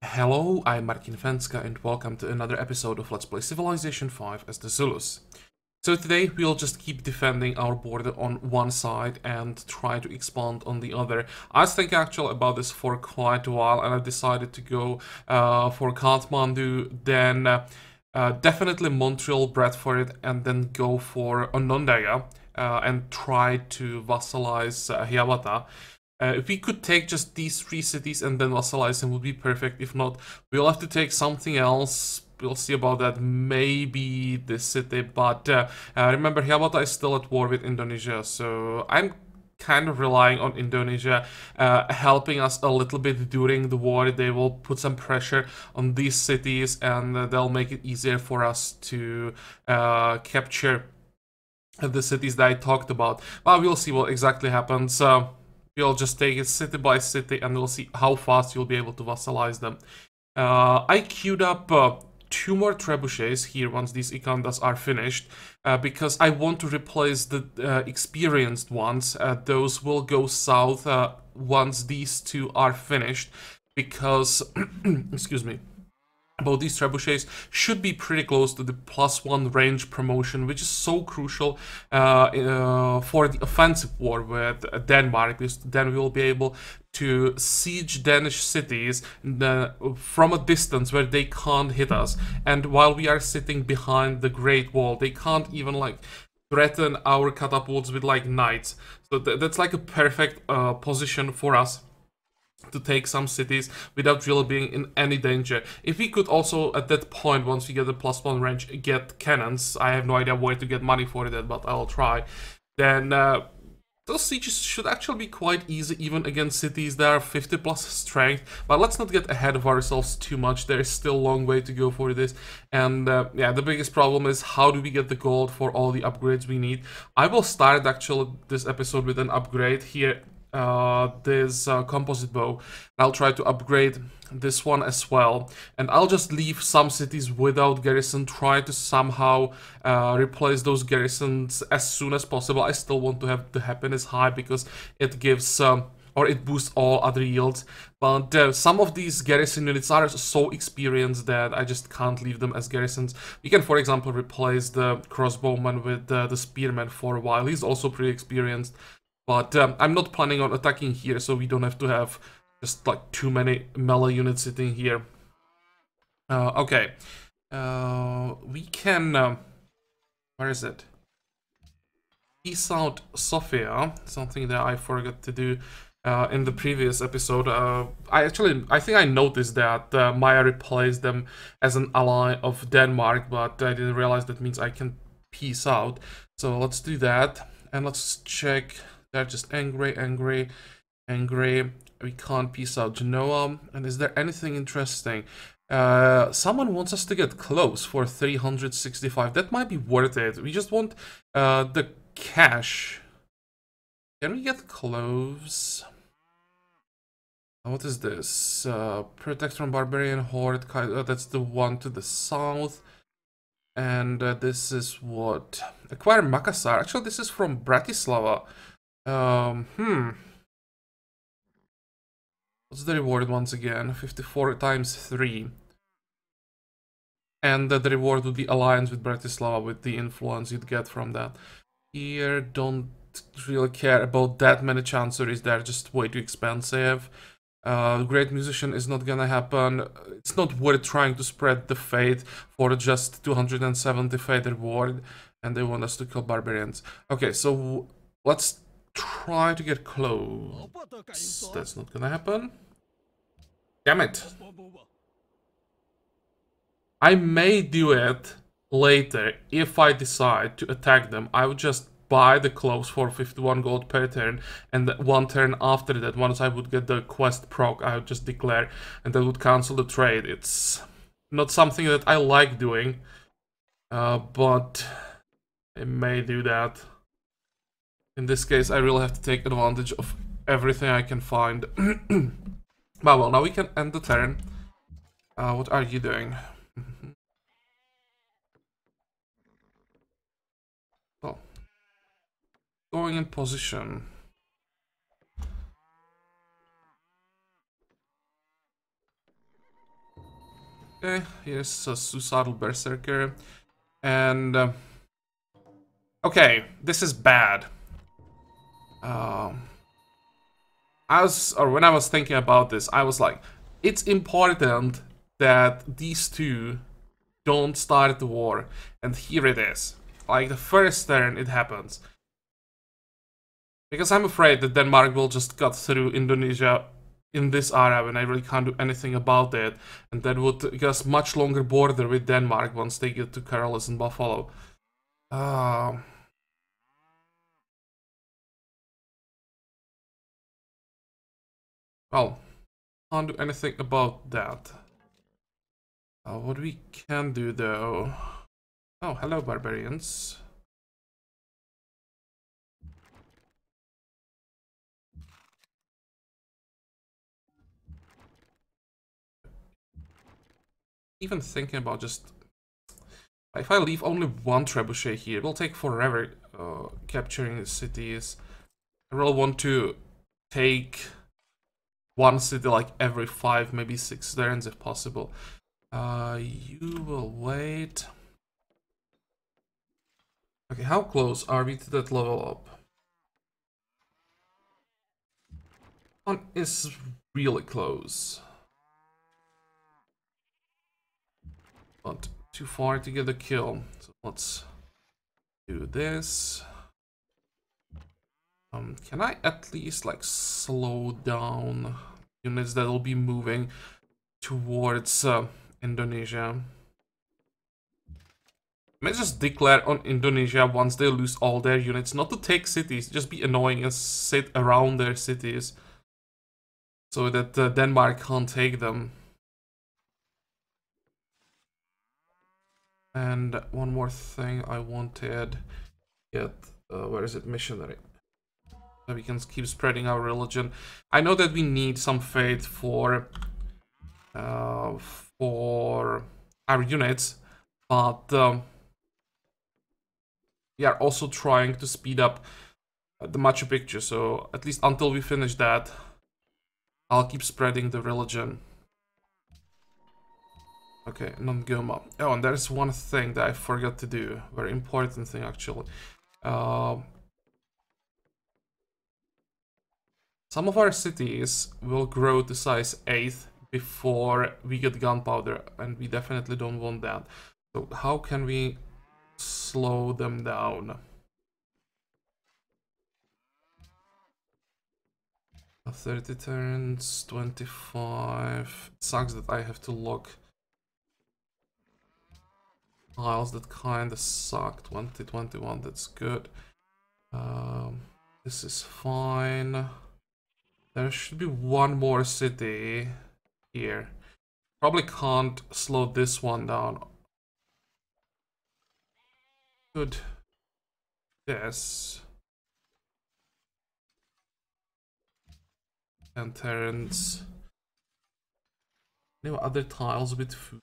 Hello, I'm Martin Fencka and welcome to another episode of Let's Play Civilization 5 as the Zulus. So today we'll just keep defending our border on one side and try to expand on the other. I was thinking actually about this for quite a while and I decided to go for Kathmandu, then definitely Montreal, Bradford, and then go for Onondaga and try to vassalize Hiawatha. If we could take just these three cities and then vassalize them would be perfect. If not, we'll have to take something else. We'll see about that. Maybe this city, but remember, Hiawatha is still at war with Indonesia, so I'm kind of relying on Indonesia helping us a little bit during the war. They will put some pressure on these cities and they'll make it easier for us to capture the cities that I talked about. But we'll see what exactly happens. We'll just take it city by city and we'll see how fast you'll be able to vassalize them. I queued up 2 more trebuchets here once these Ikandas are finished, because I want to replace the experienced ones. Those will go south once these 2 are finished, because, excuse me, about these trebuchets should be pretty close to the +1 range promotion, which is so crucial for the offensive war with Denmark, because then we will be able to siege Danish cities from a distance where they can't hit us. And while we are sitting behind the Great Wall, they can't even like threaten our catapults with like knights. So that's like a perfect position for us to take some cities without really being in any danger. If we could also, at that point, once we get the +1 range, get cannons, I have no idea where to get money for that, but I'll try, then those sieges should actually be quite easy, even against cities that are 50+ strength. But let's not get ahead of ourselves too much. There is still a long way to go for this. And yeah, the biggest problem is how do we get the gold for all the upgrades we need. I will start actually this episode with an upgrade here. This composite bow. I'll try to upgrade this one as well, and I'll just leave some cities without garrison, try to somehow replace those garrisons as soon as possible. I still want to have the happiness high because it gives or it boosts all other yields, but some of these garrison units are so experienced that I just can't leave them as garrisons. We can, for example, replace the crossbowman with the spearman for a while. He's also pretty experienced. But I'm not planning on attacking here, so we don't have to have just like too many melee units sitting here. Okay. We can... where is it? Peace out Sofia, something that I forgot to do in the previous episode. I think I noticed that Maya replaced them as an ally of Denmark, but I didn't realize that means I can peace out. So let's do that, and let's check... They're just angry. We can't peace out Genoa. And is there anything interesting? Someone wants us to get close for 365. That might be worth it. We just want the cash. Can we get cloves? What is this? Protect from barbarian horde. That's the one to the south. And this is what? Acquire Makassar. Actually, this is from Bratislava. What's the reward once again? 54 times 3. And the reward would be alliance with Bratislava with the influence you'd get from that. Here, don't really care about that many chanceries, they're just way too expensive. Great musician is not gonna happen. It's not worth trying to spread the fate for just 270 fate reward. And they want us to kill barbarians. Okay, so let's try to get close. That's not gonna happen. Damn it. I may do it later if I decide to attack them. I would just buy the cloves for 51 gold per turn, and 1 turn after that, once I would get the quest proc, I would just declare, and that would cancel the trade. It's not something that I like doing, but I may do that. In this case, I really have to take advantage of everything I can find. Well, now we can end the turn. What are you doing? Oh. Going in position. Okay, here's a suicidal berserker. And... okay, this is bad. When I was thinking about this, I was like, it's important that these two don't start the war. And here it is. Like, the first turn it happens. Because I'm afraid that Denmark will just cut through Indonesia in this area when I really can't do anything about it. And that would give us much longer border with Denmark once they get to Carolus and Buffalo. Well, can't do anything about that. What we can do though... oh, hello barbarians. Even thinking about just... if I leave only one trebuchet here, it will take forever capturing the cities. I really want to take one city like every 5, maybe 6 turns if possible. You will wait. Okay, how close are we to that level up? One is really close. Not too far to get a kill. So let's do this. Can I at least like slow down units that will be moving towards Indonesia? May just declare on Indonesia once they lose all their units, not to take cities, just be annoying and sit around their cities so that Denmark can't take them. And one more thing I wanted, get where is it, missionary, so we can keep spreading our religion. I know that we need some faith for our units, but we are also trying to speed up the Machu Picchu, so at least until we finish that, I'll keep spreading the religion. Okay, non-Goma. Oh, and there's one thing that I forgot to do. Very important thing, actually. Some of our cities will grow to size 8 before we get gunpowder, and we definitely don't want that. So how can we slow them down? 30 turns, 25. It sucks that I have to lock tiles that kinda suck. 2021, that's good. This is fine. There should be one more city here. Probably can't slow this one down. Good. Yes. And Terrence. No other tiles with food.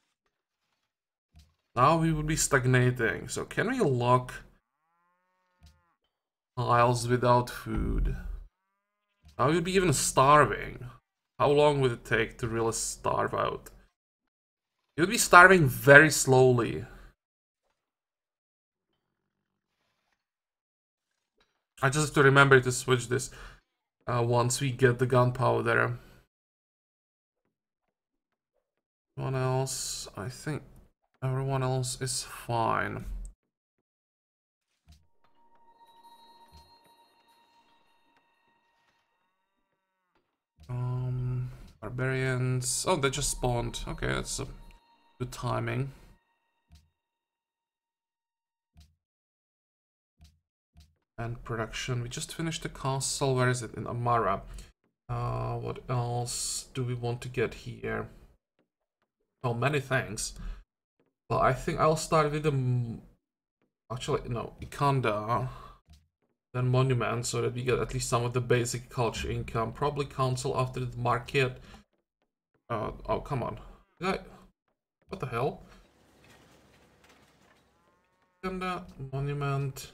Now we would be stagnating. So can we lock tiles without food? Now we'd be even starving. How long would it take to really starve out? You'd be starving very slowly. I just have to remember to switch this once we get the gunpowder. Everyone else, I think everyone else is fine. Barbarians. Oh, they just spawned. Okay, that's a good timing. And production. We just finished the castle. Where is it? In Amara. What else do we want to get here? Oh, many things. Well, I think I'll start with the... actually, no. Ikanda. Then Monument, so that we get at least some of the basic culture income. Probably Council after the market. Oh, come on. What the hell? Ikanda, Monument...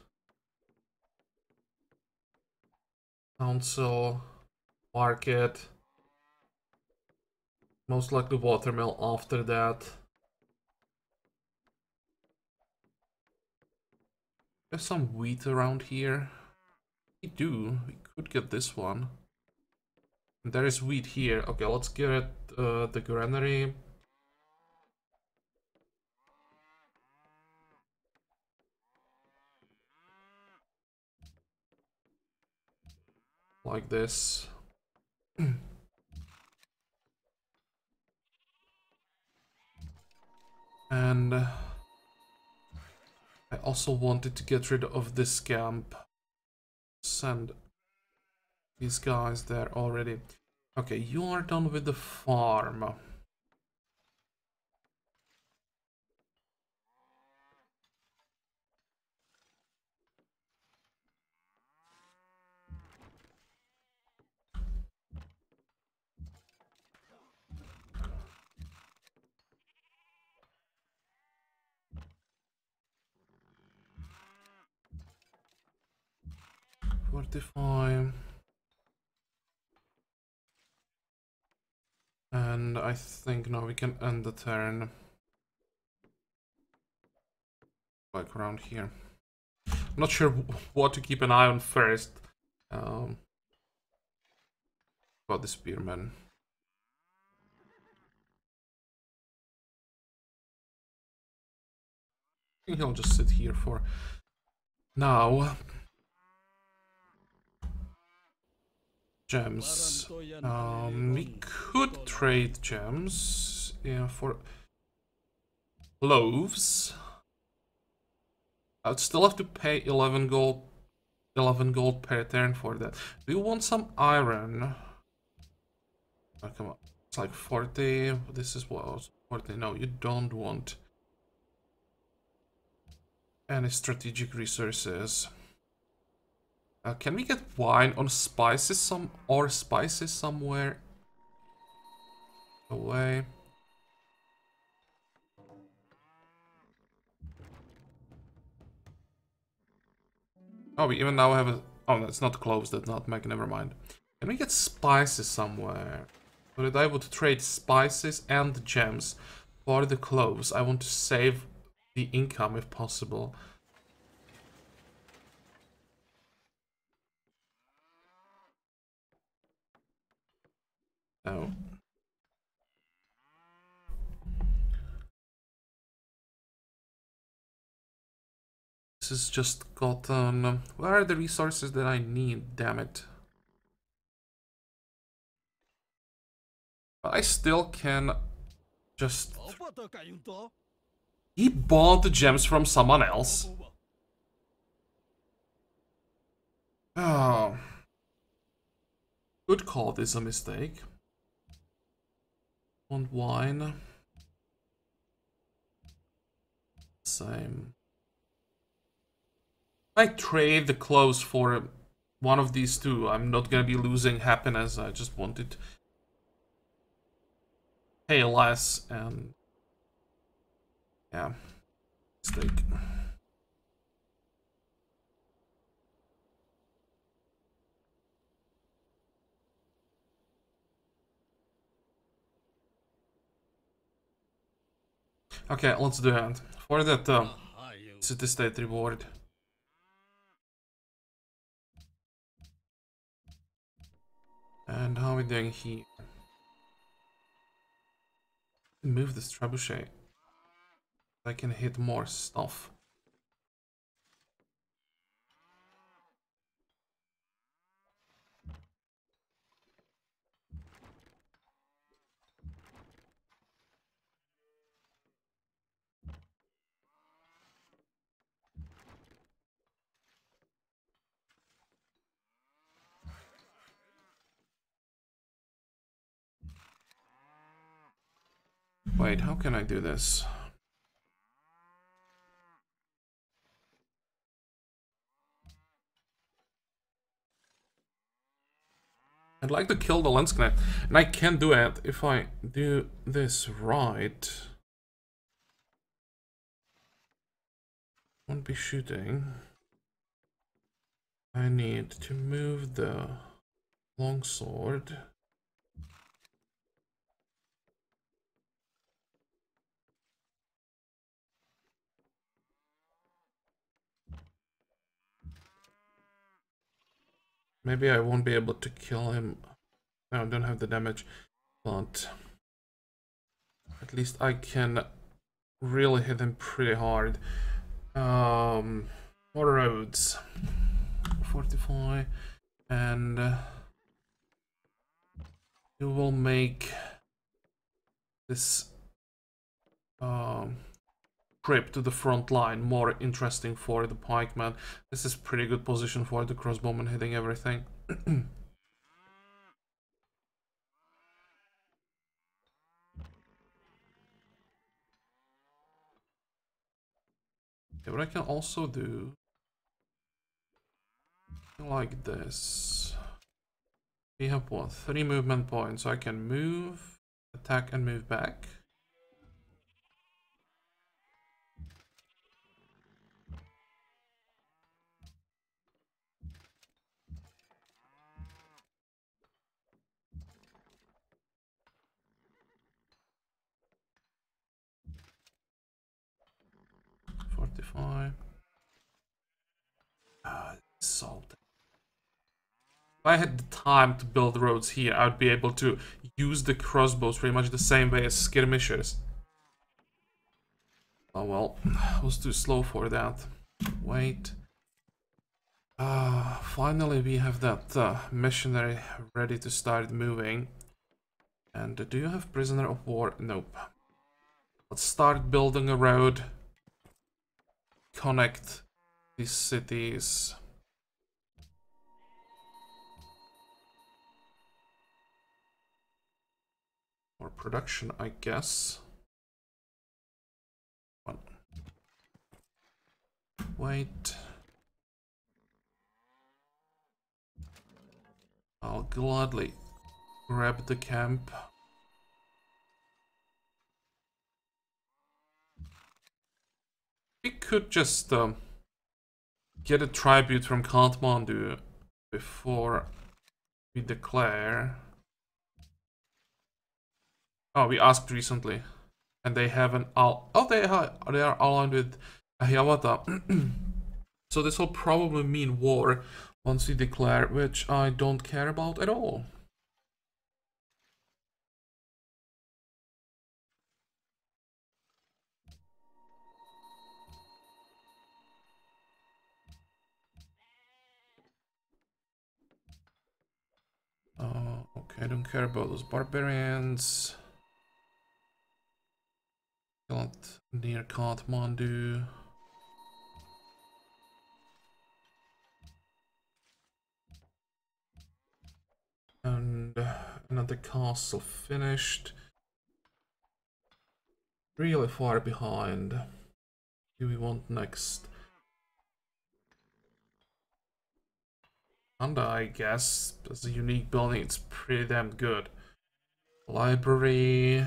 Council, market, most likely watermill after that. There's some wheat around here. We do. We could get this one. And there is wheat here. Okay, let's get the granary. Like this. And I also wanted to get rid of this camp. Send these guys there already. Okay, you are done with the farm. Fortify. And I think now we can end the turn. Like around here. I'm not sure what to keep an eye on first. About the spearman. I think he'll just sit here for now. Gems. We could trade gems, yeah, for loaves. I'd still have to pay 11 gold per turn for that. Do you want some iron? Oh, come on. It's like 40. This is what? 40. No, you don't want any strategic resources. Can we get wine on spices somewhere away? Oh, we even now have a... Oh, that's not closed, that nutmeg, never mind. Can we get spices somewhere? So that I would trade spices and gems for the cloves. I want to save the income if possible. Oh. This is just cotton. Where are the resources that I need? Damn it. I still can just... He bought the gems from someone else. Oh. Could call this a mistake. Want wine. Same. I trade the clothes for one of these two. I'm not gonna be losing happiness. I just wanted to pay less and... Yeah. Mistake. Okay, let's do it. For that city-state reward. And how are we doing here? Move this trebuchet. I can hit more stuff. Wait, how can I do this? I'd like to kill the Lensknecht, and I can do it if I do this right. Won't be shooting. I need to move the longsword. Maybe I won't be able to kill him. No, I don't have the damage, but at least I can really hit him pretty hard. More roads. Fortify, and you will make this trip to the front line more interesting for the pikeman. This is pretty good position for the crossbowman hitting everything. Yeah, but I can also do like this. We have what? 3 movement points, so I can move, attack, and move back. Fortify. Salt. If I had the time to build roads here, I would be able to use the crossbows pretty much the same way as skirmishers. Oh well, I was too slow for that. Wait. Finally we have that missionary ready to start moving. And do you have prisoner of war? Nope. Let's start building a road. Connect these cities. More production, I guess. Wait. I'll gladly grab the camp. We could just get a tribute from Kathmandu before we declare. Oh, we asked recently, and they have an they are aligned with Ahyawata. So this will probably mean war once we declare, which I don't care about at all. Okay, I don't care about those barbarians. Not near Kathmandu. And another castle finished. Really far behind. What do we want next? And I guess as a unique building, it's pretty damn good. Library.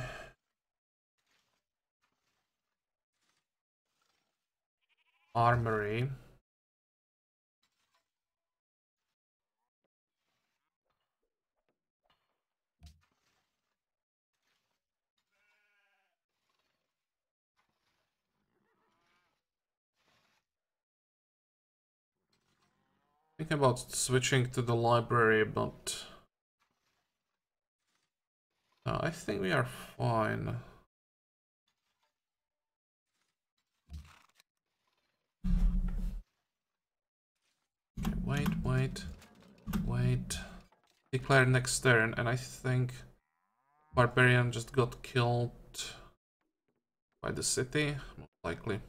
Armory. Thinking about switching to the library, but I think we are fine. Okay, wait. Declare next turn, and I think Barbarian just got killed by the city, most likely.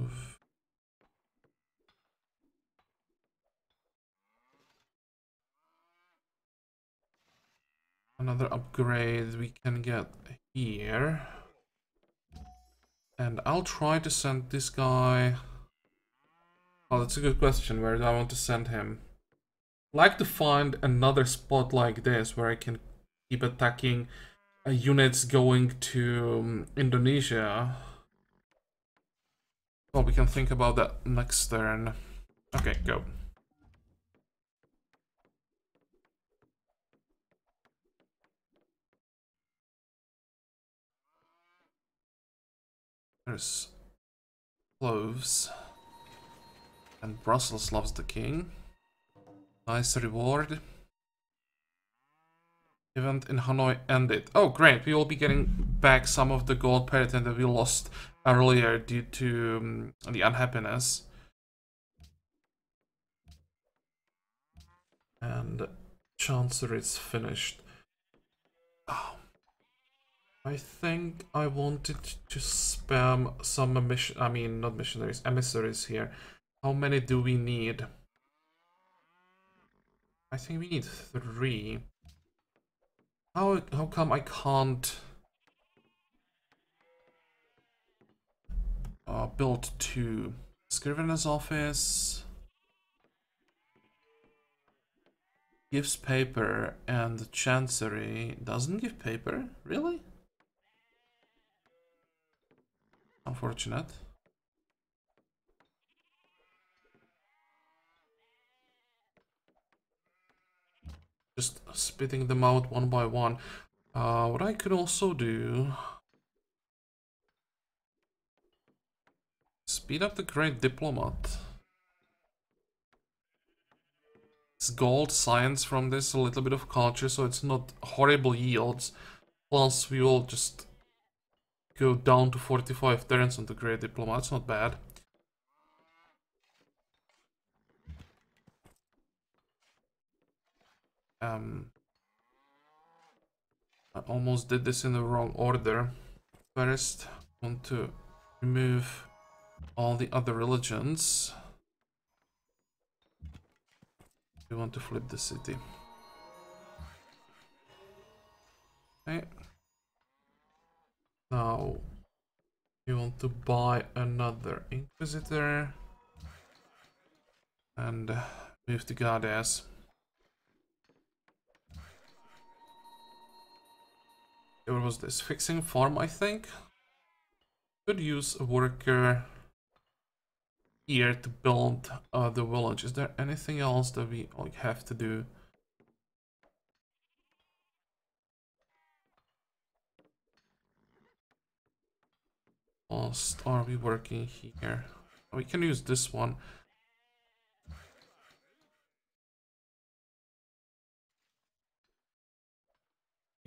Oof. Another upgrade we can get here. And I'll try to send this guy. Oh, that's a good question. Where do I want to send him? I'd like to find another spot like this where I can keep attacking units going to Indonesia. Well, we can think about that next turn. Okay, go. There's cloves. And Brussels loves the king. Nice reward. Event in Hanoi ended. Oh, great. We will be getting back some of the gold parity that we lost earlier due to the unhappiness. And Chancery is finished. Oh. I think I wanted to spam some not missionaries, emissaries here. How many do we need? I think we need 3. How come I can't build 2? Scrivener's office gives paper and Chancery doesn't give paper? Really? Unfortunate. Just spitting them out one by one. What I could also do... Speed up the Great Diplomat. It's gold, science from this, a little bit of culture, so it's not horrible yields. Plus, we will just go down to 45 turns on the Great Diplomat. It's not bad. I almost did this in the wrong order. First, I want to remove all the other religions. We want to flip the city. Okay. Now, we want to buy another Inquisitor. And move the goddess. What was this? Fixing farm, I think? Could use a worker here to build the village. Is there anything else that we have to do? Whilst are we working here? We can use this one.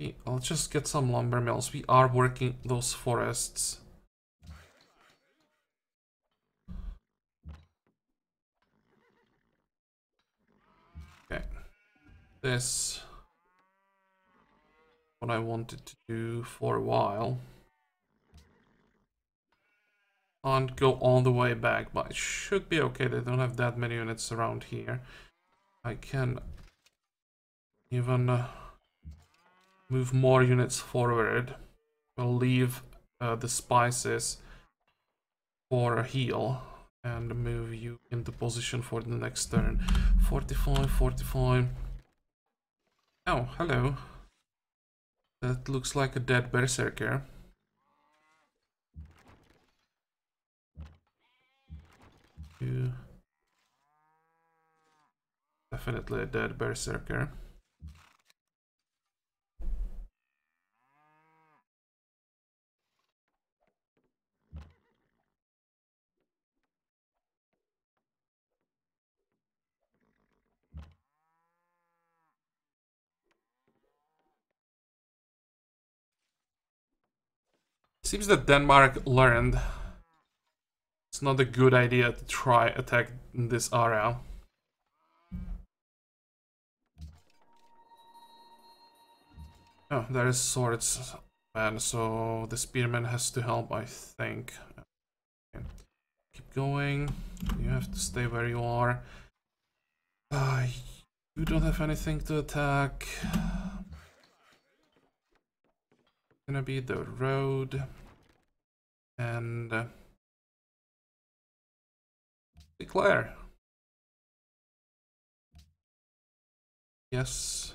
Okay, I'll just get some lumber mills. We are working those forests. Okay. This... what I wanted to do for a while. Can't go all the way back, but it should be okay. They don't have that many units around here. I can even move more units forward. We'll leave the spices for a heal and move you into position for the next turn. 45, 45. Oh, hello. That looks like a dead berserker. You... definitely a dead berserker. Seems that Denmark learned it's not a good idea to try attack this area. Oh, there is swords, man, so the spearman has to help, I think. Okay. Keep going. You have to stay where you are. You don't have anything to attack. Gonna be the road. And... declare. Yes.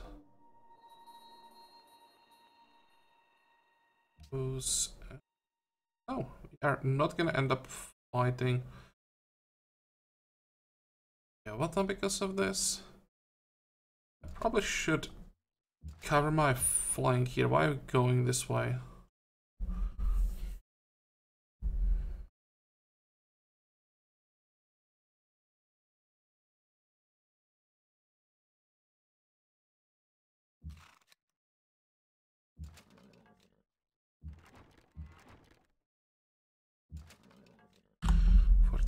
Who's... oh, we are not gonna end up fighting. Yeah, what because of this? I probably should cover my flank here. Why are we going this way?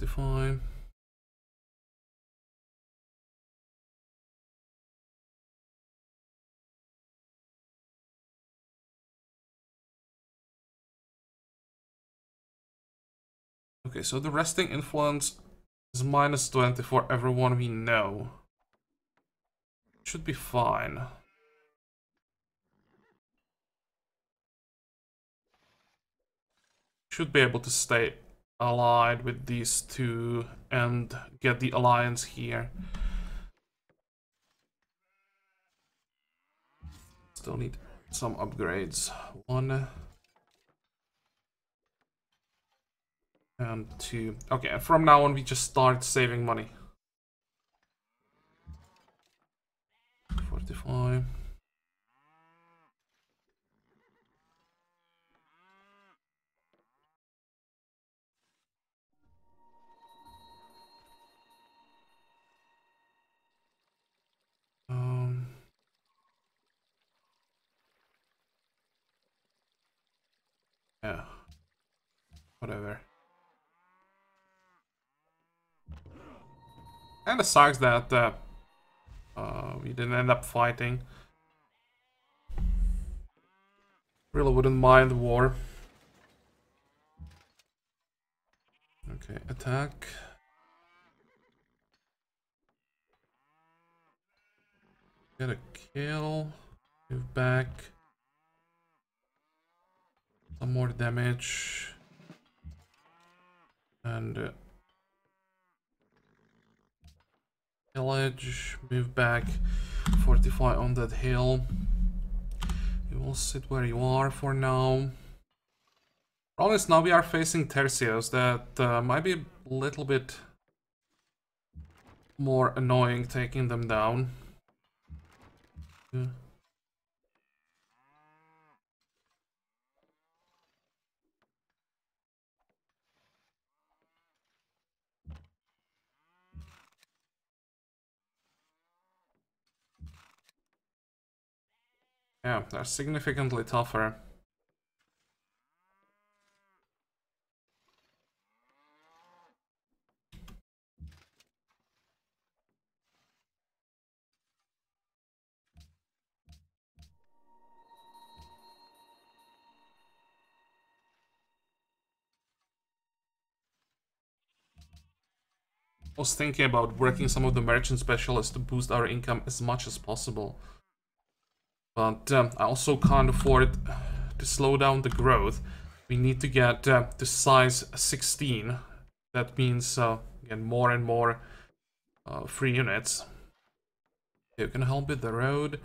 45. Okay, so the resting influence is -20 for everyone we know. Should be fine. Should be able to stay allied with these two and get the alliance here. Still need some upgrades. 1 and 2. Okay, and from now on we just start saving money. 45. Yeah. Whatever. And it sucks that we didn't end up fighting. Really wouldn't mind the war. Okay, attack. Get a kill. Move back. Some more damage. And pillage. Move back. Fortify on that hill. You will sit where you are for now. Problem is now we are facing Tercios that might be a little bit more annoying taking them down. Yeah, they're significantly tougher. I was thinking about working some of the merchant specialists to boost our income as much as possible. But I also can't afford to slow down the growth. We need to get to size 16. That means again more and more free units. You can help with the road.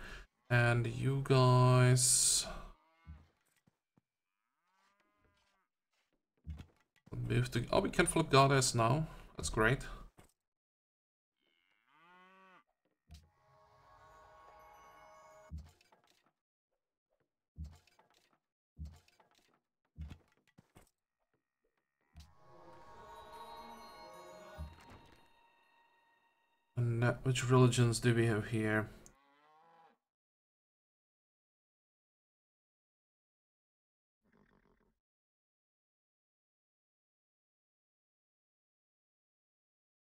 And you guys... move to... Oh, we can flip goddess now. That's great. And which religions do we have here?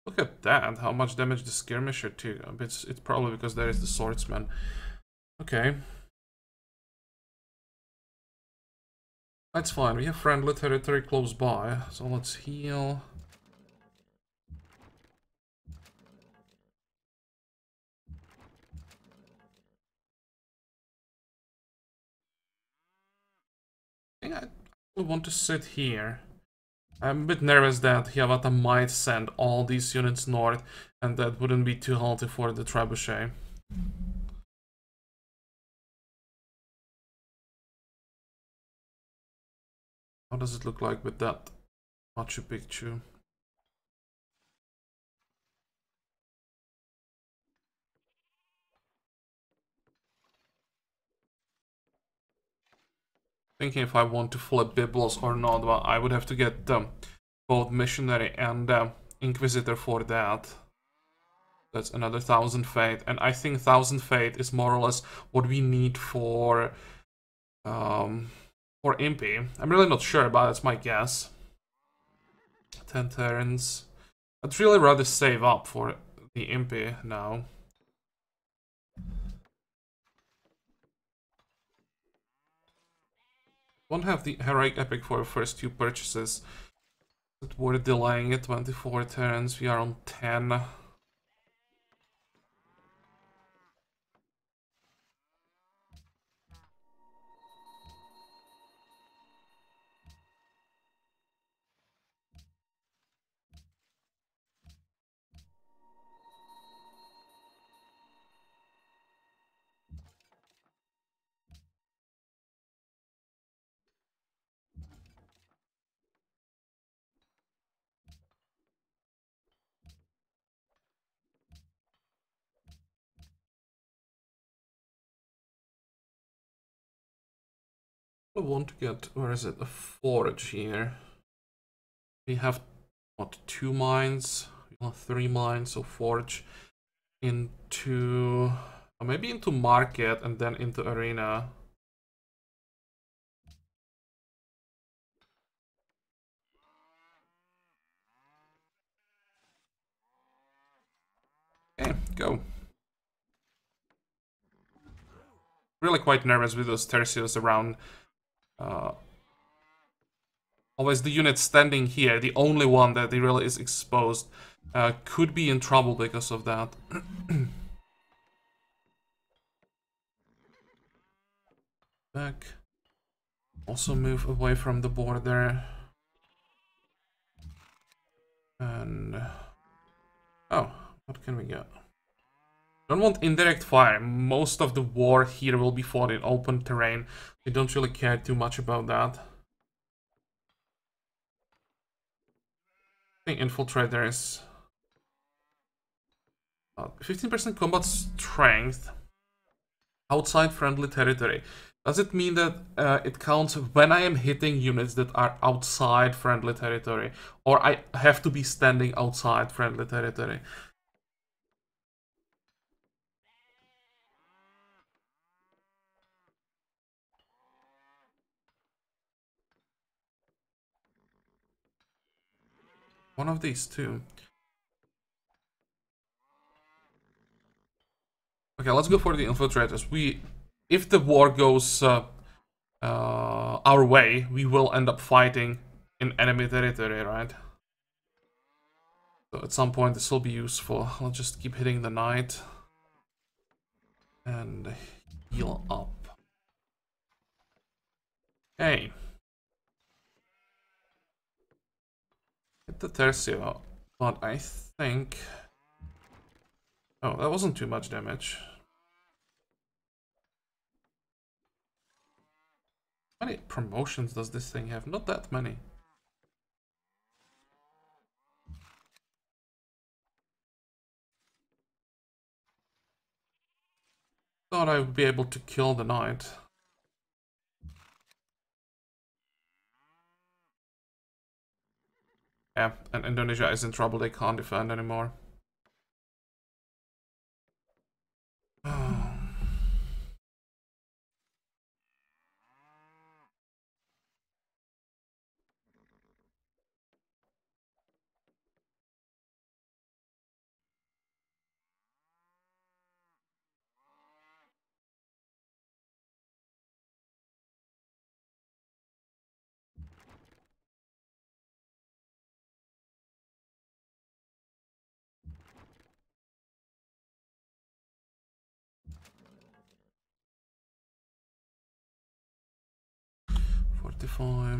Look at that, how much damage the skirmisher took. It's probably because there is the swordsman. Okay. That's fine, we have friendly territory close by, so let's heal. I think I want to sit here. I'm a bit nervous that Hiawatha might send all these units north, and that wouldn't be too healthy for the trebuchet. How does it look like with that Machu Picchu? Thinking if I want to flip Byblos or not, but I would have to get both Missionary and Inquisitor for that. That's another 1000 Fate, and I think 1000 Fate is more or less what we need for Impy. I'm really not sure, but that's my guess. 10 Terrans. I'd really rather save up for the Impy now. Won't have the Heroic Epic for the first 2 purchases. But we're delaying it 24 turns. We are on 10. I want to get, where is it, a forge here. We have, what, 2 mines? We want 3 mines, so forge into, or maybe into market and then into arena. Okay, go. Really quite nervous with those Tercios around. Always the unit standing here, the only one that really is exposed, could be in trouble because of that. Back. Also move away from the border. And... oh, what can we get? Don't want indirect fire. Most of the war here will be fought in open terrain. We don't really care too much about that. I think infiltrator is 15% combat strength outside friendly territory. Does it mean that it counts when I am hitting units that are outside friendly territory? Or I have to be standing outside friendly territory? One of these two. Okay, let's go for the infiltrators. If the war goes our way, we will end up fighting in enemy territory, right? So at some point this will be useful. I'll just keep hitting the knight. And heal up. Okay. Hit the Tercio. But I think... oh, that wasn't too much damage. How many promotions does this thing have? Not that many. Thought I would be able to kill the knight. Yeah, and Indonesia is in trouble. They can't defend anymore. Fortify.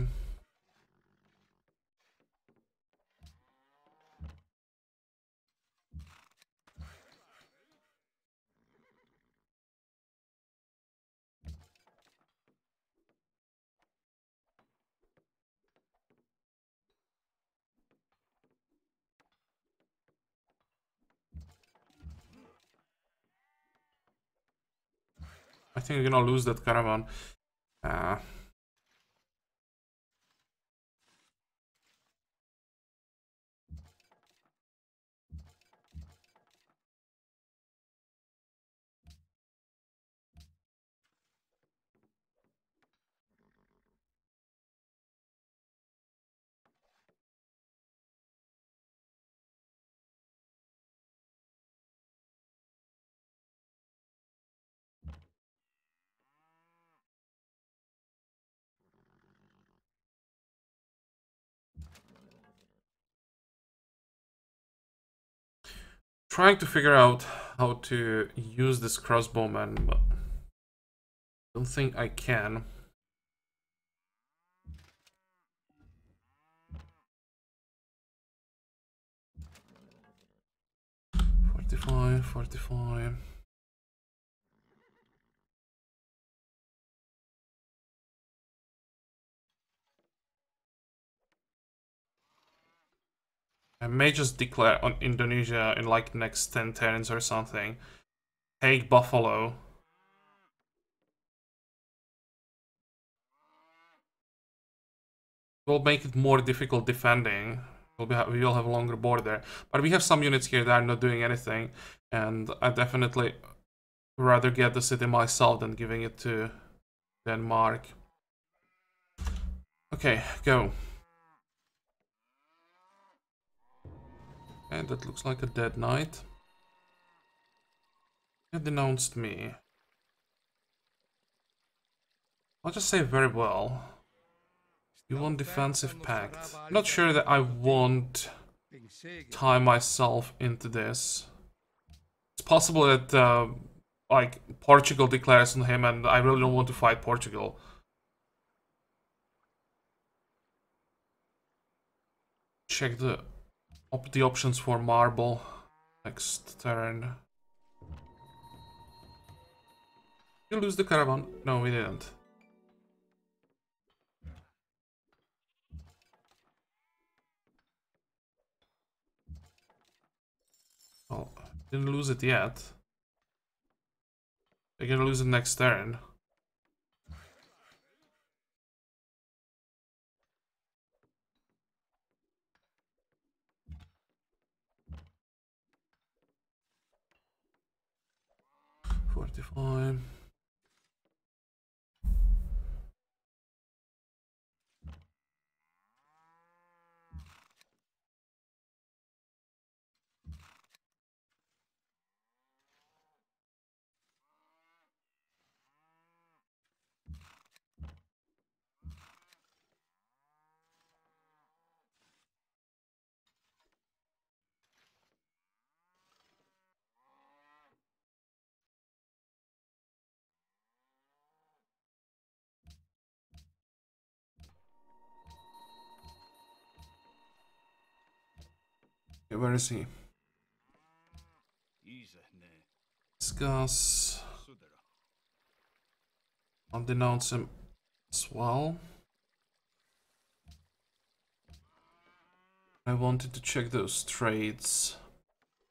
I think we're gonna lose that caravan. Trying to figure out how to use this crossbowman, but don't think I can. $45. I may just declare on Indonesia in like next 10 turns or something. Take Buffalo. Will make it more difficult defending. We will have a longer border. But we have some units here that are not doing anything. And I definitely rather get the city myself than giving it to Denmark. Okay, go. And that looks like a dead knight. It denounced me. I'll just say very well. You want defensive pact. Not sure that I want tie myself into this. It's possible that like Portugal declares on him, and I really don't want to fight Portugal. Check the options for marble next turn. You lose the caravan? No, we didn't. Well, didn't lose it yet. They're gonna lose it next turn. $45. Okay, where is he? Discuss. I'll denounce him as well. I wanted to check those trades.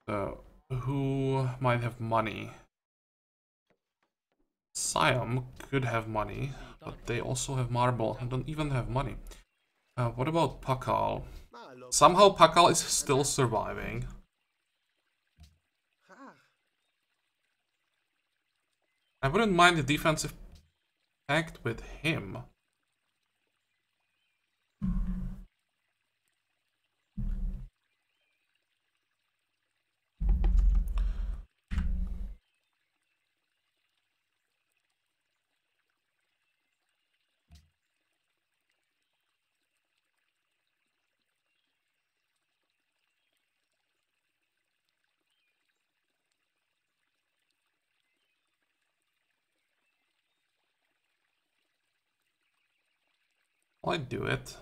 Who might have money? Siam could have money, but they also have marble and don't even have money. What about Pakal? Somehow Pakal is still surviving. I wouldn't mind the defensive pact with him. I'd do it.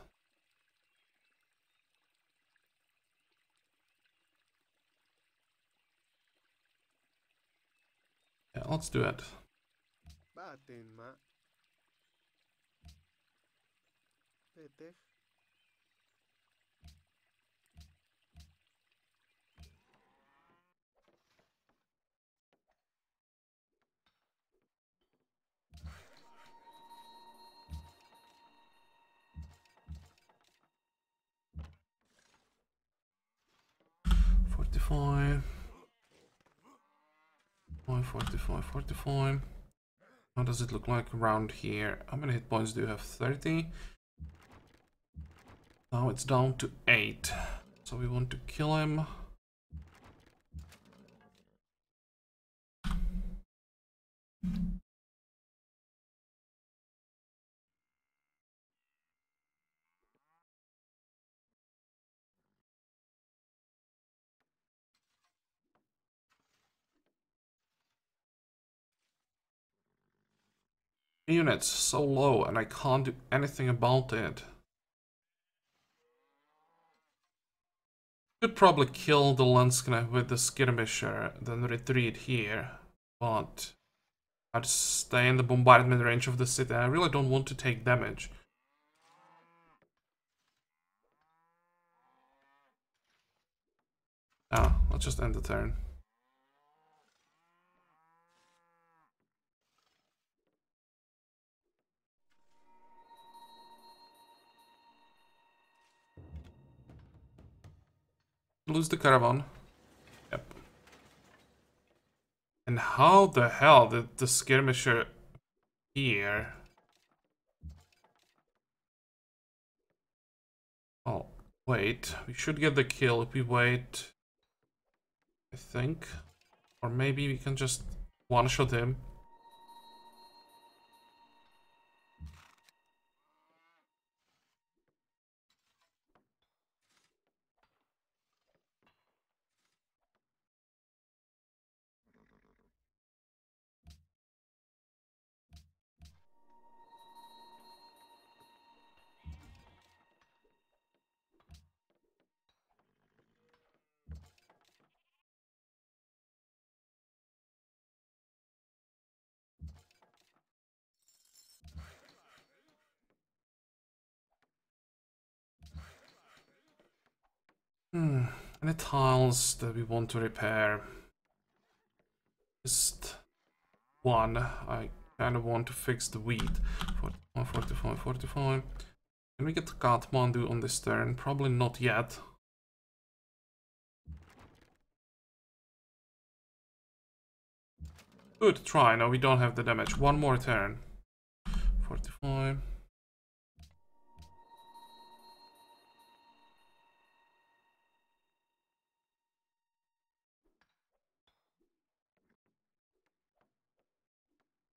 Yeah, let's do it. $45. 45. How does it look like around here? How many hit points do you have? 30. Now it's down to 8. So we want to kill him. units so low and I can't do anything about it. Could probably kill the Landsknecht with the skirmisher, then retreat here, but I'd stay in the bombardment range of the city. I really don't want to take damage. Ah, let's just end the turn. Lose the caravan. Yep. And how the hell did the skirmisher here? Oh, wait. We should get the kill if we wait, I think. Or maybe we can just one-shot him. Any tiles that we want to repair? Just one. I kind of want to fix the wheat. 45, 45, 45. Can we get Kathmandu on this turn? Probably not yet. Good try. No, we don't have the damage. One more turn. 45.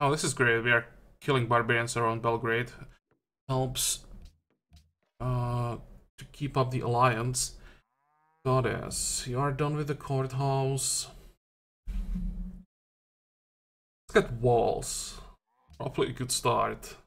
Oh, this is great. We are killing barbarians around Belgrade. Helps to keep up the alliance. Goddess, you are done with the courthouse. Let's get walls. Probably a good start.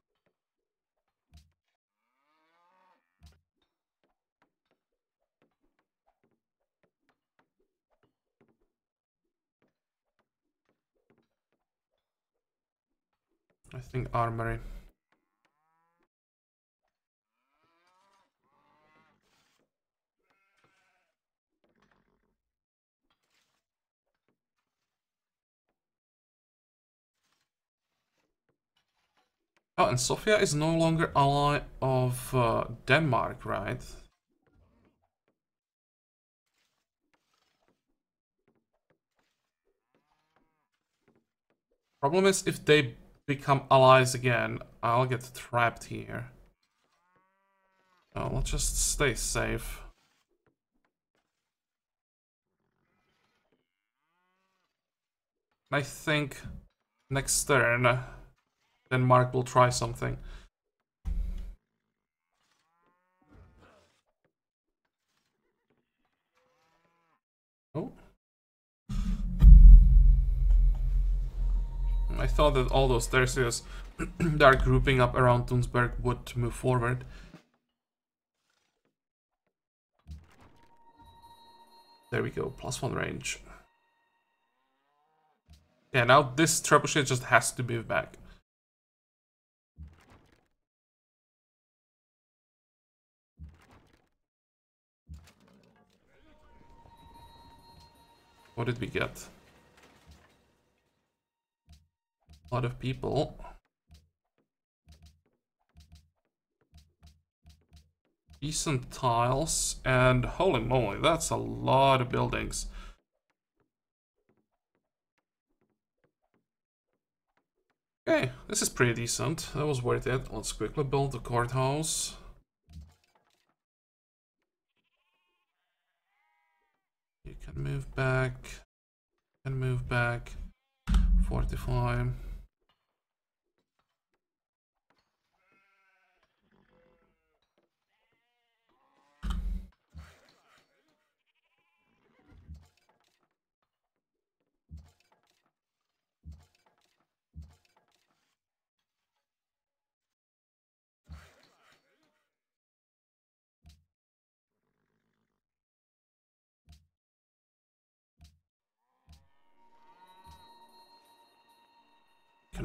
I think armory. Oh, and Sofia is no longer ally of Denmark, right? Problem is, if they become allies again, I'll get trapped here. Oh, let's just stay safe. I think next turn, Denmark will try something. Oh. I thought that all those Tercios that are grouping up around Tunsberg would move forward. There we go, +1 range. Yeah, now this trebuchet just has to move back. What did we get? A lot of people. Decent tiles, and holy moly, that's a lot of buildings. Okay, this is pretty decent. That was worth it. Let's quickly build the courthouse. You can move back. Can move back. 45.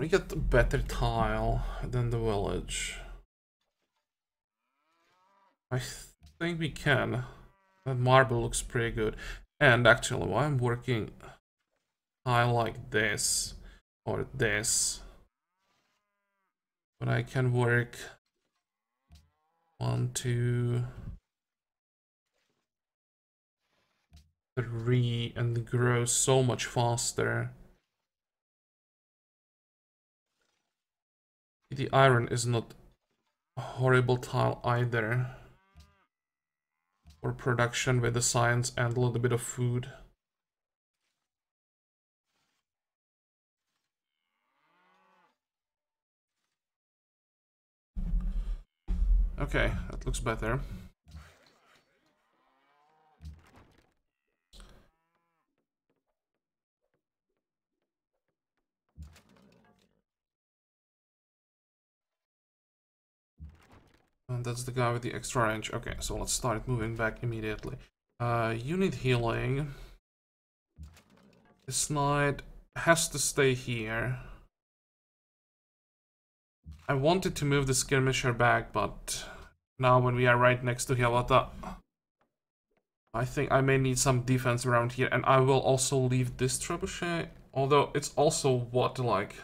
we get a better tile than the village? I think we can. That marble looks pretty good. And actually, while I'm working tile like this, or this, but I can work 1, 2, 3 and grow so much faster. The iron is not a horrible tile either. For production with the science and a little bit of food. Okay, that looks better. And that's the guy with the extra range. Okay, so let's start moving back immediately. You need healing. This knight has to stay here. I wanted to move the skirmisher back, but now when we are right next to Hiawatha, I think I may need some defense around here, and I will also leave this trebuchet, although it's also what, like...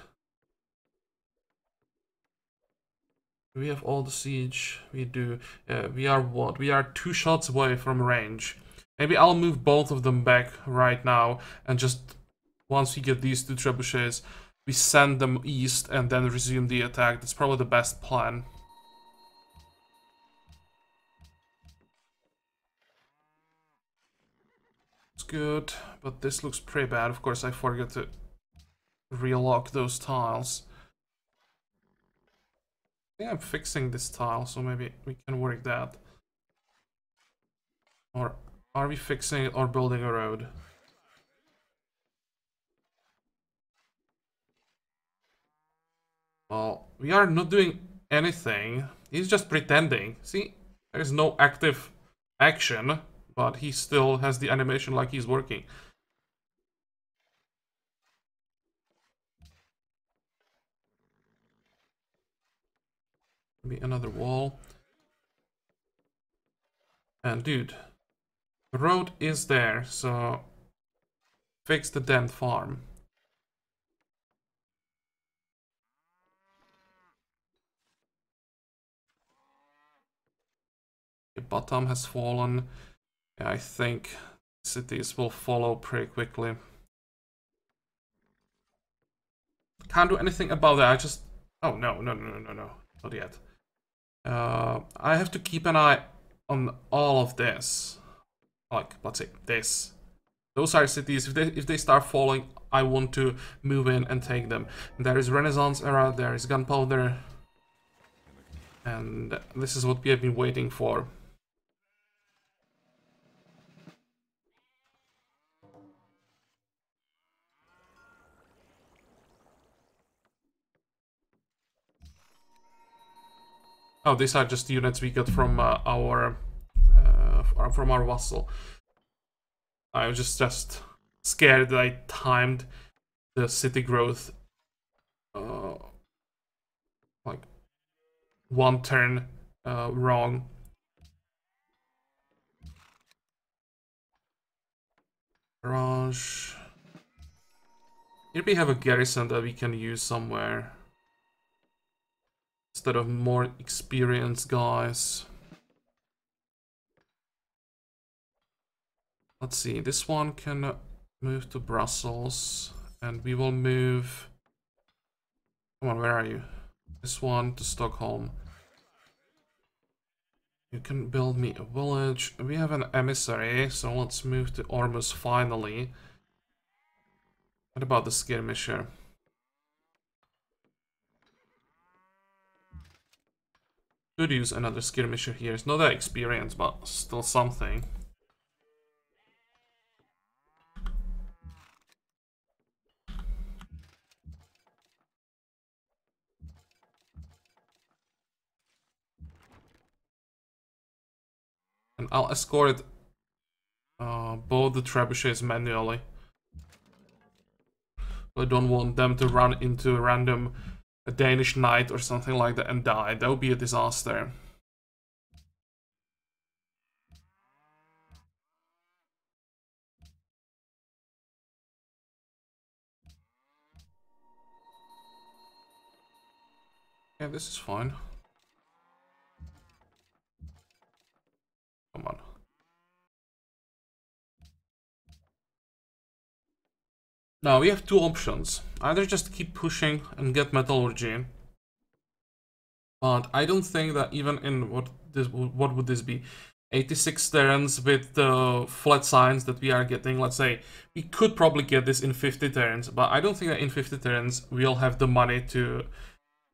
We have all the siege, we do, we are what? We are 2 shots away from range. Maybe I'll move both of them back right now, and just, once we get these 2 trebuchets, we send them east and then resume the attack. That's probably the best plan. It's good, but this looks pretty bad. Of course, I forgot to relock those tiles. I think I'm fixing this tile, so maybe we can work that. Or are we fixing it or building a road? Well, we are not doing anything. He's just pretending. See, there's no active action, but he still has the animation like he's working. Maybe another wall. And dude, the road is there, so fix the damn farm. The bottom has fallen. Yeah, I think cities will follow pretty quickly. Can't do anything about that. I just... Oh, no, not yet. I have to keep an eye on all of this. Like, let's say, this. Those are cities. If they start falling, I want to move in and take them. There is Renaissance era, there is gunpowder. And this is what we have been waiting for. Oh, these are just units we got from our vassal. I was just scared that I timed the city growth like 1 turn wrong. Barrage. Here we have a garrison that we can use somewhere instead of more experienced guys. Let's see, this one can move to Brussels, and we will move... Come on, where are you? This one to Stockholm. You can build me a village. We have an emissary, so let's move to Ormus finally. What about the skirmisher? Could use another skirmisher here. It's not that experienced, but still something. And I'll escort both the trebuchets manually. I don't want them to run into a random Danish knight or something like that and die. That would be a disaster. Yeah, this is fine. Come on. Now we have two options. Either just keep pushing and get metallurgy. But I don't think that even in what would this be? 86 turns with the flat signs that we are getting. Let's say we could probably get this in 50 turns, but I don't think that in 50 turns we'll have the money to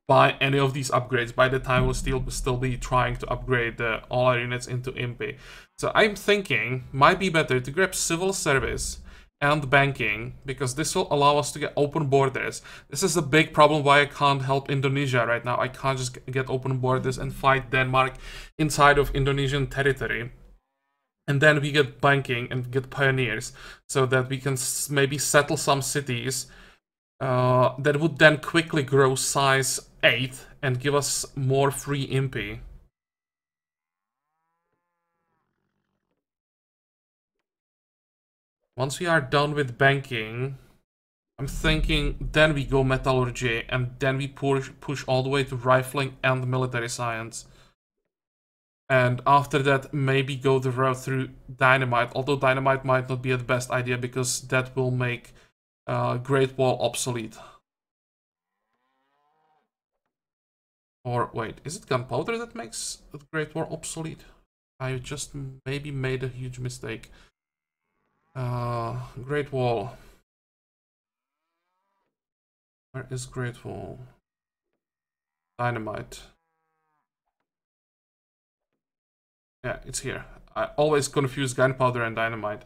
buy any of these upgrades. By the time we'll still be trying to upgrade all our units into MP. So I'm thinking might be better to grab civil service and banking, because this will allow us to get open borders. This is a big problem why I can't help Indonesia right now. I can't just get open borders and fight Denmark inside of Indonesian territory. And then we get banking and get pioneers, so that we can maybe settle some cities that would then quickly grow size 8 and give us more free MP. Once we are done with banking, I'm thinking then we go metallurgy, and then we push all the way to rifling and military science. And after that, maybe go the route through dynamite, although dynamite might not be the best idea because that will make Great Wall obsolete. Or wait, is it gunpowder that makes the Great Wall obsolete? I just maybe made a huge mistake. Great Wall. Where is Great Wall? Dynamite. Yeah, it's here. I always confuse gunpowder and dynamite.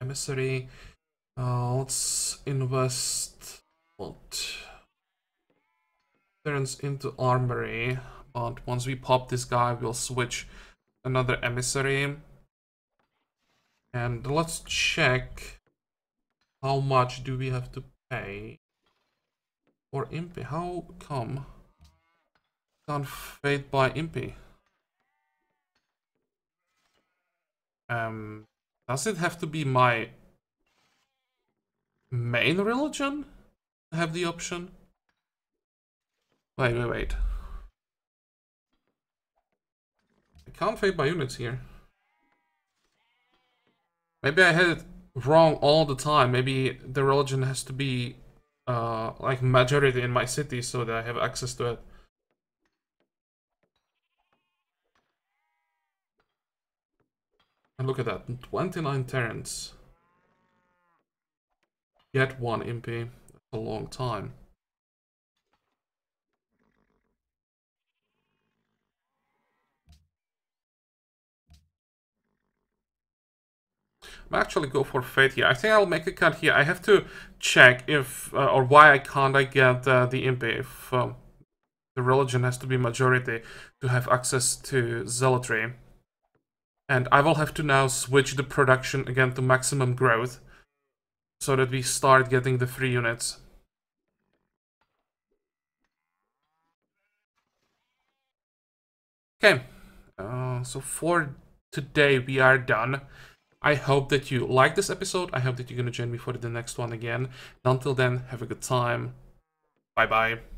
Emissary. Let's invest what? Turns into armory. But once we pop this guy, we'll switch another emissary. And let's check how much do we have to pay for Impy. How come can't fade by Impy? Does it have to be my main religion to have the option? Wait. I can't fade by units here. Maybe I had it wrong all the time. Maybe the religion has to be like majority in my city so that I have access to it. And look at that, 29 turns. Get one MP. That's a long time. I'm actually go for fate here. I think I'll make a cut here. I have to check if or why I can't get the MP if the religion has to be majority to have access to zealotry. And I will have to now switch the production again to maximum growth so that we start getting the free units. Okay, so for today we are done. I hope that you like this episode. I hope that you're going to join me for the next one again. And until then, have a good time. Bye-bye.